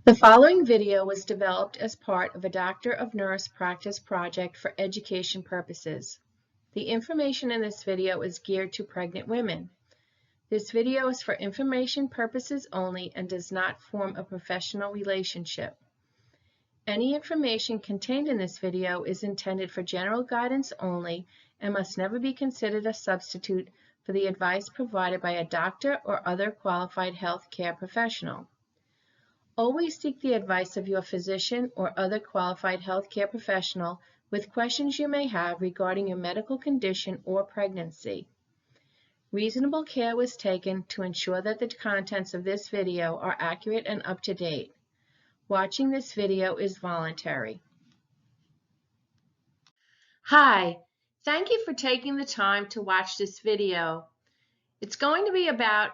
The following video was developed as part of a Doctor of Nurse practice project for education purposes. The information in this video is geared to pregnant women. This video is for information purposes only and does not form a professional relationship. Any information contained in this video is intended for general guidance only and must never be considered a substitute for the advice provided by a doctor or other qualified health care professional. Always seek the advice of your physician or other qualified healthcare professional with questions you may have regarding your medical condition or pregnancy. Reasonable care was taken to ensure that the contents of this video are accurate and up to date. Watching this video is voluntary. Hi, thank you for taking the time to watch this video. It's going to be about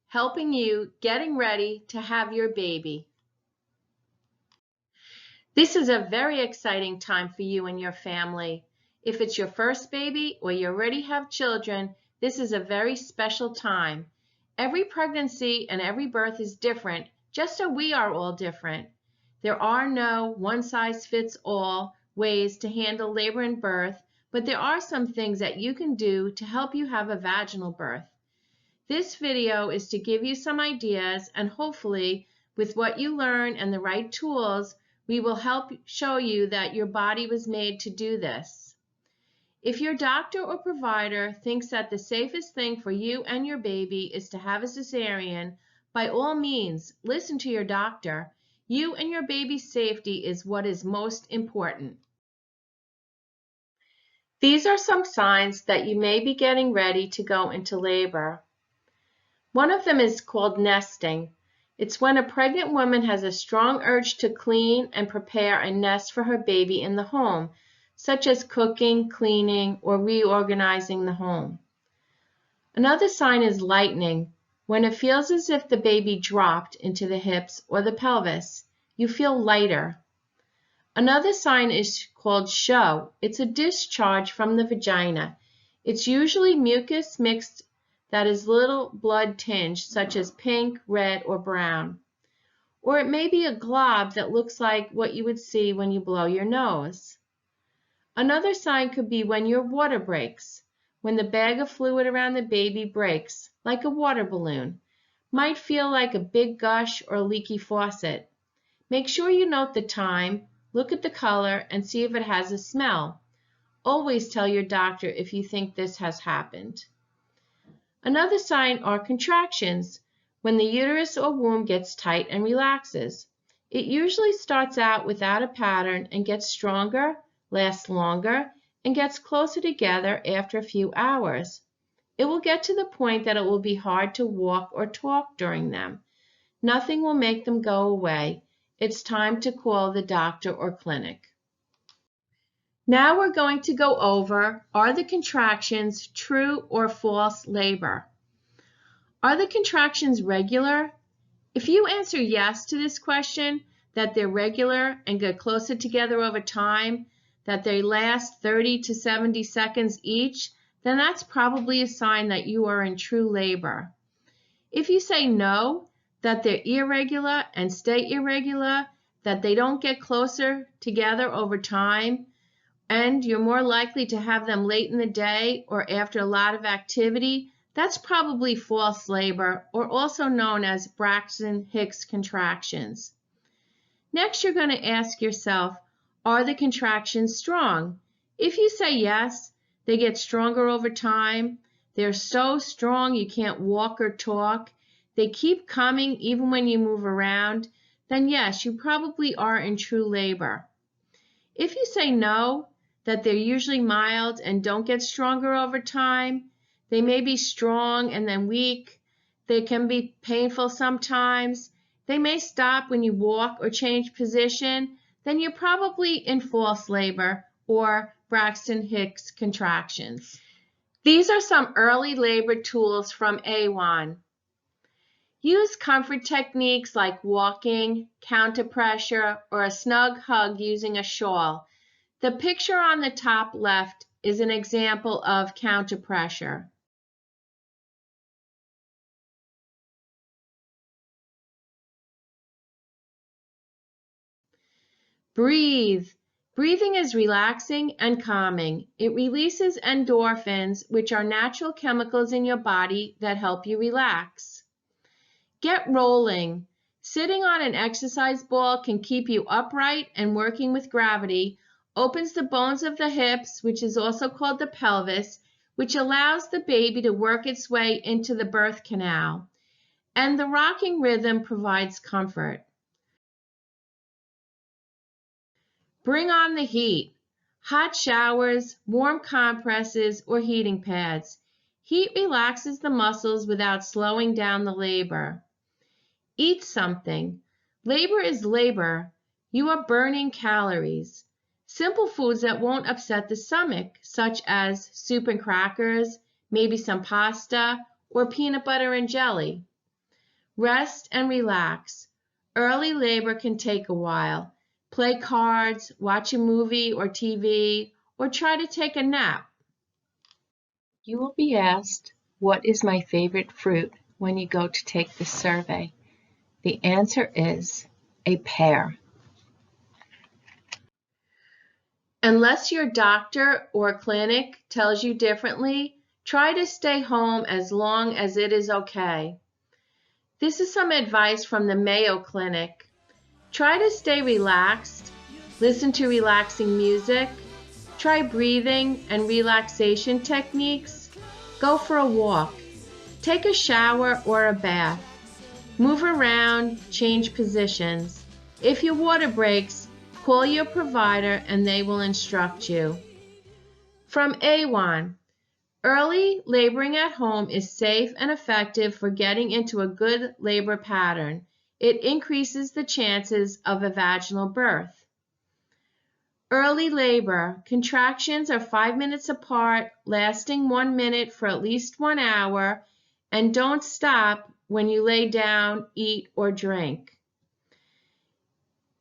helping you getting ready to have your baby. This is a very exciting time for you and your family. If it's your first baby or you already have children, this is a very special time. Every pregnancy and every birth is different, just as we are all different. There are no one-size-fits-all ways to handle labor and birth, but there are some things that you can do to help you have a vaginal birth. This video is to give you some ideas, and hopefully, with what you learn and the right tools, we will help show you that your body was made to do this. If your doctor or provider thinks that the safest thing for you and your baby is to have a cesarean, by all means, listen to your doctor. You and your baby's safety is what is most important. These are some signs that you may be getting ready to go into labor. One of them is called nesting. It's when a pregnant woman has a strong urge to clean and prepare a nest for her baby in the home, such as cooking, cleaning, or reorganizing the home. Another sign is lightening, when it feels as if the baby dropped into the hips or the pelvis. You feel lighter. Another sign is called show. It's a discharge from the vagina. It's usually mucus mixed that is little blood tinged, such as pink, red, or brown. Or it may be a glob that looks like what you would see when you blow your nose. Another sign could be when your water breaks, when the bag of fluid around the baby breaks, like a water balloon. Might feel like a big gush or a leaky faucet. Make sure you note the time, look at the color, and see if it has a smell. Always tell your doctor if you think this has happened. Another sign are contractions, when the uterus or womb gets tight and relaxes. It usually starts out without a pattern and gets stronger, lasts longer, and gets closer together after a few hours. It will get to the point that it will be hard to walk or talk during them. Nothing will make them go away. It's time to call the doctor or clinic. Now we're going to go over, are the contractions true or false labor? Are the contractions regular? If you answer yes to this question, that they're regular and get closer together over time, that they last 30 to 70 seconds each, then that's probably a sign that you are in true labor. If you say no, that they're irregular and stay irregular, that they don't get closer together over time, and you're more likely to have them late in the day or after a lot of activity, that's probably false labor, or also known as Braxton Hicks contractions. Next, you're going to ask yourself, are the contractions strong? If you say yes, they get stronger over time. They're so strong you can't walk or talk. They keep coming even when you move around. Then yes, you probably are in true labor. If you say no, that they're usually mild and don't get stronger over time, they may be strong and then weak. They can be painful sometimes. They may stop when you walk or change position. Then you're probably in false labor or Braxton Hicks contractions. These are some early labor tools from A1. Use comfort techniques like walking, counter pressure, or a snug hug using a shawl. The picture on the top left is an example of counter pressure. Breathe. Breathing is relaxing and calming. It releases endorphins, which are natural chemicals in your body that help you relax. Get rolling. Sitting on an exercise ball can keep you upright, and working with gravity opens the bones of the hips, which is also called the pelvis, which allows the baby to work its way into the birth canal. And the rocking rhythm provides comfort. Bring on the heat. Hot showers, warm compresses, or heating pads. Heat relaxes the muscles without slowing down the labor. Eat something. Labor is labor. You are burning calories. Simple foods that won't upset the stomach, such as soup and crackers, maybe some pasta, or peanut butter and jelly. Rest and relax. Early labor can take a while. Play cards, watch a movie or TV, or try to take a nap. You will be asked, what is my favorite fruit when you go to take this survey? The answer is a pear. Unless your doctor or clinic tells you differently, try to stay home as long as it is okay. This is some advice from the Mayo Clinic. Try to stay relaxed, listen to relaxing music, try breathing and relaxation techniques, go for a walk, take a shower or a bath, move around, change positions. If your water breaks, call your provider and they will instruct you. From A1, early laboring at home is safe and effective for getting into a good labor pattern. It increases the chances of a vaginal birth. Early labor. Contractions are 5 minutes apart, lasting 1 minute for at least 1 hour, and don't stop when you lay down, eat, or drink.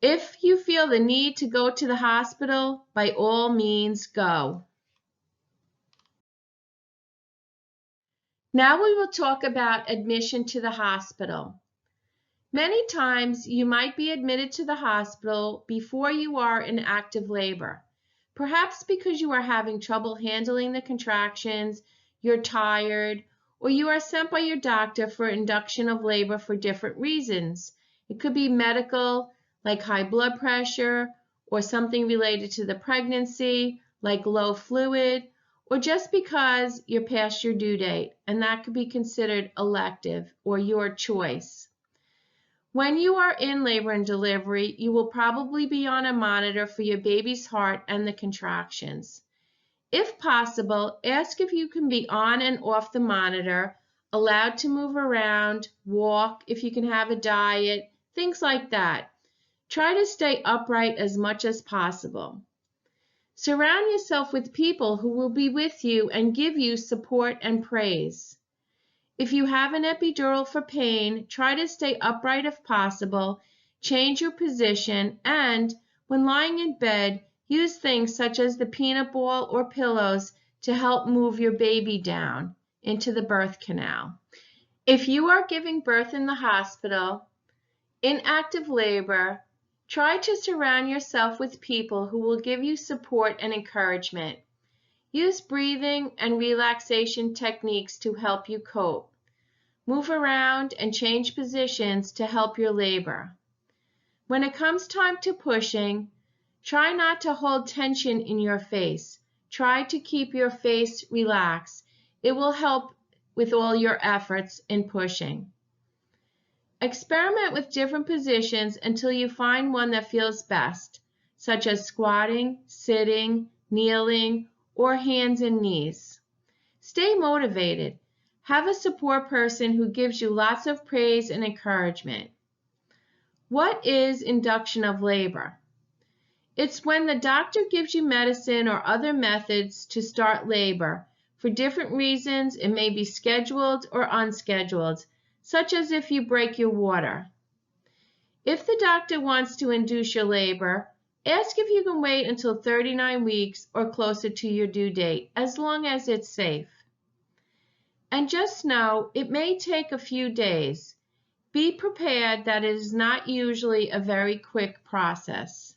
If you feel the need to go to the hospital, by all means go. Now we will talk about admission to the hospital. Many times you might be admitted to the hospital before you are in active labor. Perhaps because you are having trouble handling the contractions, you're tired, or you are sent by your doctor for induction of labor for different reasons. It could be medical, like high blood pressure, or something related to the pregnancy, like low fluid, or just because you're past your due date, and that could be considered elective or your choice. When you are in labor and delivery, you will probably be on a monitor for your baby's heart and the contractions. If possible, ask if you can be on and off the monitor, allowed to move around, walk, if you can have a diet, things like that. Try to stay upright as much as possible. Surround yourself with people who will be with you and give you support and praise. If you have an epidural for pain, try to stay upright if possible, change your position, and when lying in bed, use things such as the peanut ball or pillows to help move your baby down into the birth canal. If you are giving birth in the hospital, in active labor, try to surround yourself with people who will give you support and encouragement. Use breathing and relaxation techniques to help you cope. Move around and change positions to help your labor. When it comes time to pushing, try not to hold tension in your face. Try to keep your face relaxed. It will help with all your efforts in pushing. Experiment with different positions until you find one that feels best, such as squatting, sitting, kneeling, or hands and knees. Stay motivated. Have a support person who gives you lots of praise and encouragement. What is induction of labor? It's when the doctor gives you medicine or other methods to start labor. For different reasons, it may be scheduled or unscheduled, such as if you break your water. If the doctor wants to induce your labor, ask if you can wait until 39 weeks or closer to your due date, as long as it's safe. And just know it may take a few days. Be prepared that it is not usually a very quick process.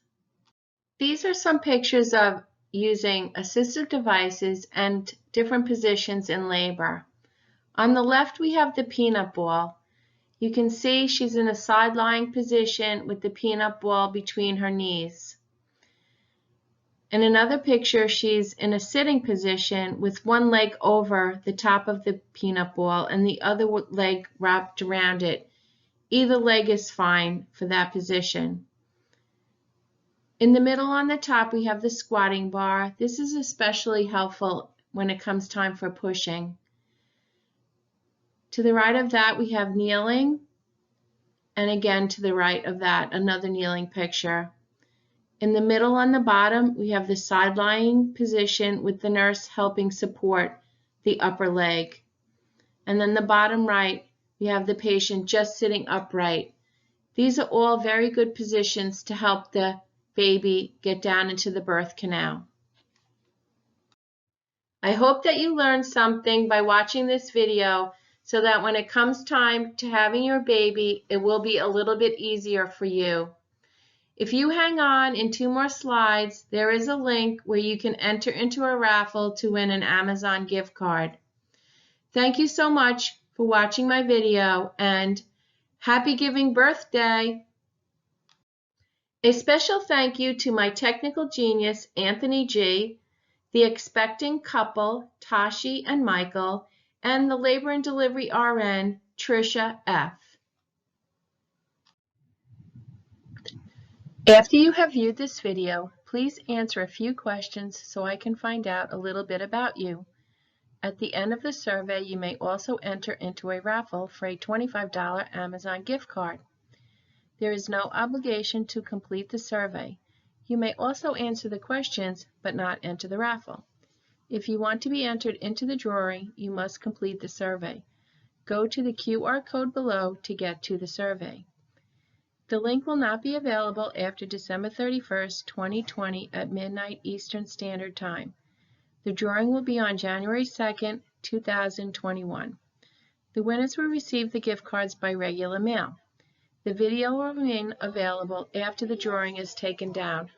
These are some pictures of using assistive devices and different positions in labor. On the left, we have the peanut ball. You can see she's in a side-lying position with the peanut ball between her knees. In another picture, she's in a sitting position with one leg over the top of the peanut ball and the other leg wrapped around it. Either leg is fine for that position. In the middle on the top, we have the squatting bar. This is especially helpful when it comes time for pushing. To the right of that, we have kneeling. And again, to the right of that, another kneeling picture. In the middle on the bottom, we have the side-lying position with the nurse helping support the upper leg. And then the bottom right, we have the patient just sitting upright. These are all very good positions to help the baby get down into the birth canal. I hope that you learned something by watching this video so that when it comes time to having your baby, it will be a little bit easier for you. If you hang on in 2 more slides, there is a link where you can enter into a raffle to win an Amazon gift card. Thank you so much for watching my video and happy giving birthday! A special thank you to my technical genius, Anthony G., the expecting couple, Tashi and Michael, and the labor and delivery RN, Tricia F. After you have viewed this video, please answer a few questions so I can find out a little bit about you. At the end of the survey, you may also enter into a raffle for a $25 Amazon gift card. There is no obligation to complete the survey. You may also answer the questions but not enter the raffle. If you want to be entered into the drawing, you must complete the survey. Go to the QR code below to get to the survey. The link will not be available after December 31st, 2020 at midnight Eastern Standard Time. The drawing will be on January 2nd, 2021. The winners will receive the gift cards by regular mail. The video will remain available after the drawing is taken down.